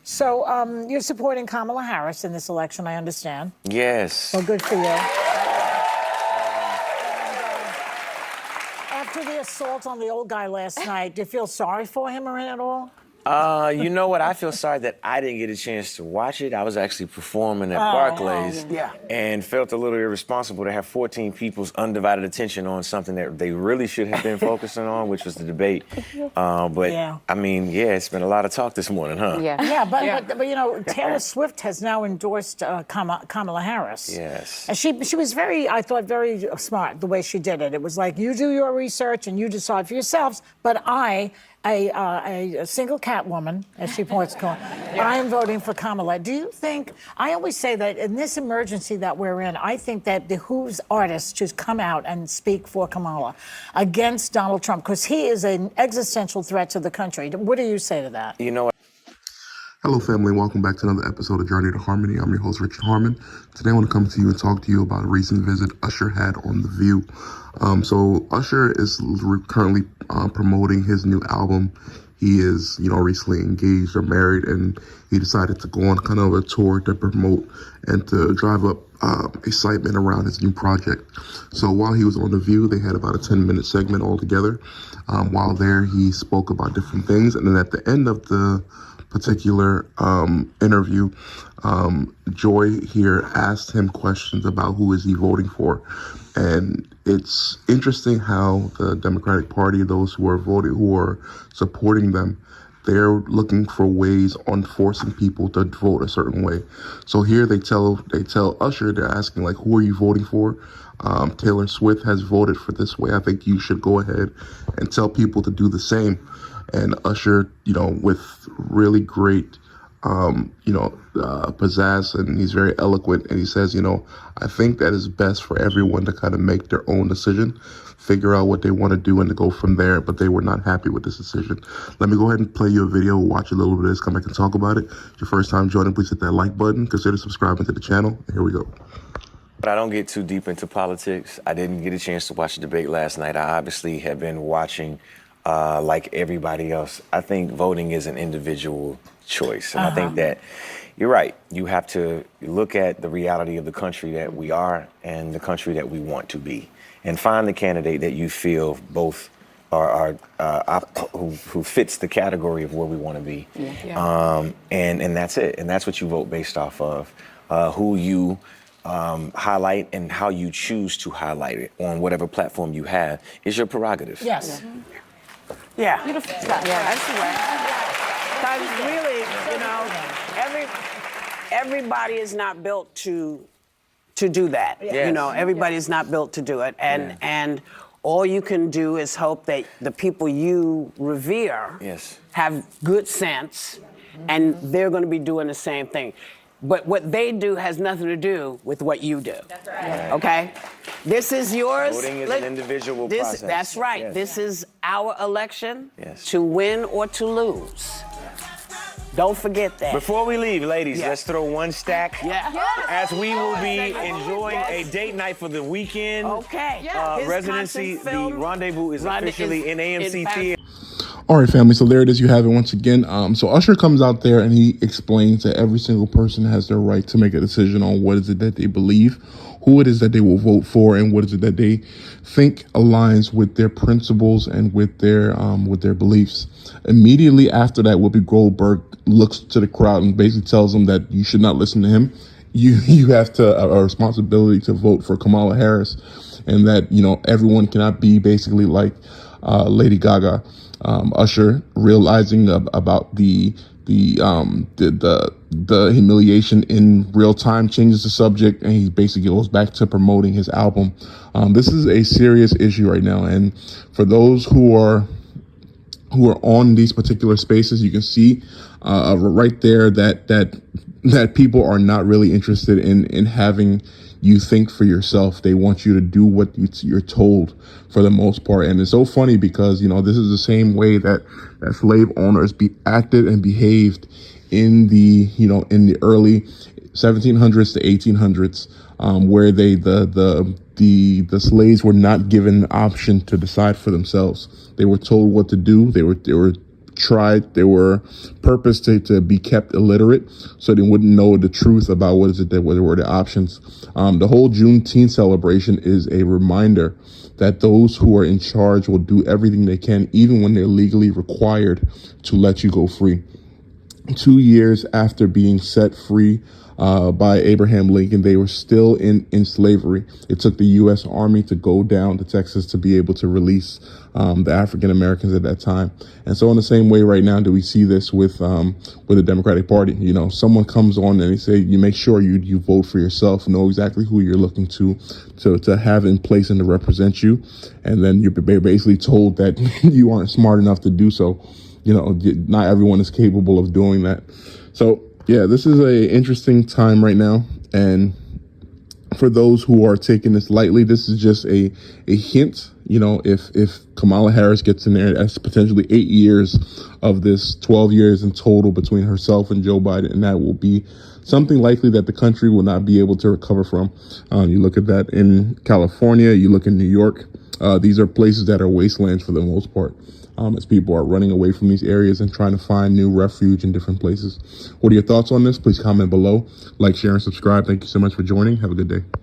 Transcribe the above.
So you're supporting Kamala Harris in this election, I understand. Yes. Well, good for you. After the assault on the old guy last night, do you feel sorry for him or at all? You know what? I feel sorry that I didn't get a chance to watch it. I was actually performing at Barclays and felt a little irresponsible to have 14 people's undivided attention on something that they really should have been focusing on, which was the debate. I mean, it's been a lot of talk this morning, huh? But you know, Taylor Swift has now endorsed Kamala Harris. Yes. And she was I thought, very smart the way she did it. It was like, you do your research and you decide for yourselves, but a single cat woman, as she points to, I am voting for Kamala. Do you think, I always say that in this emergency that we're in, I think that behooves artists to come out and speak for Kamala against Donald Trump, because he is an existential threat to the country. What do you say to that? You know what? Hello, family. Welcome back to another episode of Journey to Harmony. I'm your host, Richard Harmon. Today, I want to come to you and talk to you about a recent visit Usher had on The View. So Usher is currently promoting his new album. He is, recently engaged or married, and he decided to go on kind of a tour to promote and to drive up excitement around his new project. So while he was on The View, they had about a 10-minute segment all together. While there, he spoke about different things, and then at the end of the particular interview, Joy here asked him questions about who is he voting for. And it's interesting how the Democratic Party, those who are supporting them, they're looking for ways on forcing people to vote a certain way. So here they tell Usher, they're asking, like, who are you voting for? Taylor Swift has voted for this way. I think you should go ahead and tell people to do the same. And Usher, with really great, pizzazz, and he's very eloquent, and he says, I think that is best for everyone to kind of make their own decision, figure out what they want to do, and to go from there, but they were not happy with this decision. Let me go ahead and play you a video, watch a little bit of this, come back and talk about it. If your first time joining, please hit that like button, consider subscribing to the channel, and here we go. But I don't get too deep into politics. I didn't get a chance to watch the debate last night. I obviously have been watching like everybody else. I think voting is an individual choice. And I think that you're right. You have to look at the reality of the country that we are and the country that we want to be, and find the candidate that you feel both are who fits the category of where we want to be. And that's it. And that's what you vote based off of. Who you highlight and how you choose to highlight it on whatever platform you have is your prerogative. Yes. Yeah. Beautiful. That's the way. Because really, everybody is not built to do that. Yes. Everybody is not built to do it. And all you can do is hope that the people you revere have good sense, and they're going to be doing the same thing. But what they do has nothing to do with what you do. That's right. Okay? This is yours. Voting is an individual process. That's right. Yes. This is our election to win or to lose. Don't forget that. Before we leave, ladies, let's throw one stack. As we will be enjoying a date night for the weekend. Okay. Residency, the Rendezvous is officially in AMC Theater. All right, family, so there it is. You have it once again. So Usher comes out there and he explains that every single person has their right to make a decision on what is it that they believe, who it is that they will vote for, and what is it that they think aligns with their principles and with their beliefs. Immediately after that, Whoopi Goldberg looks to the crowd and basically tells them that you should not listen to him. You have a responsibility to vote for Kamala Harris, and that everyone cannot be basically like Lady Gaga. Usher, realizing about the humiliation in real time, changes the subject, and he basically goes back to promoting his album. This is a serious issue right now, and for those who are on these particular spaces, you can see right there that people are not really interested in having you think for yourself. They want you to do what you're told for the most part. And it's so funny because, this is the same way that slave owners acted and behaved in the early 1700s to 1800s, where the slaves were not given an option to decide for themselves. They were told what to do. They were they were purposed to be kept illiterate so they wouldn't know the truth about what were the options. The whole Juneteenth celebration is a reminder that those who are in charge will do everything they can, even when they're legally required to let you go free. 2 years after being set free by Abraham Lincoln, they were still in slavery. It took the U.S. Army to go down to Texas to be able to release the African Americans at that time. And so in the same way right now, do we see this with the Democratic Party? You know, someone comes on and they say, you make sure you vote for yourself, know exactly who you're looking to have in place and to represent you. And then you're basically told that you aren't smart enough to do so. You know, not everyone is capable of doing that. So, yeah, this is a interesting time right now. And for those who are taking this lightly, this is just a hint. You know, if Kamala Harris gets in there, that's potentially 8 years of this, 12 years in total between herself and Joe Biden. And that will be something likely that the country will not be able to recover from. You look at that in California, you look in New York. These are places that are wastelands for the most part. As people are running away from these areas and trying to find new refuge in different places. What are your thoughts on this? Please comment below. Like, share, and subscribe. Thank you so much for joining. Have a good day.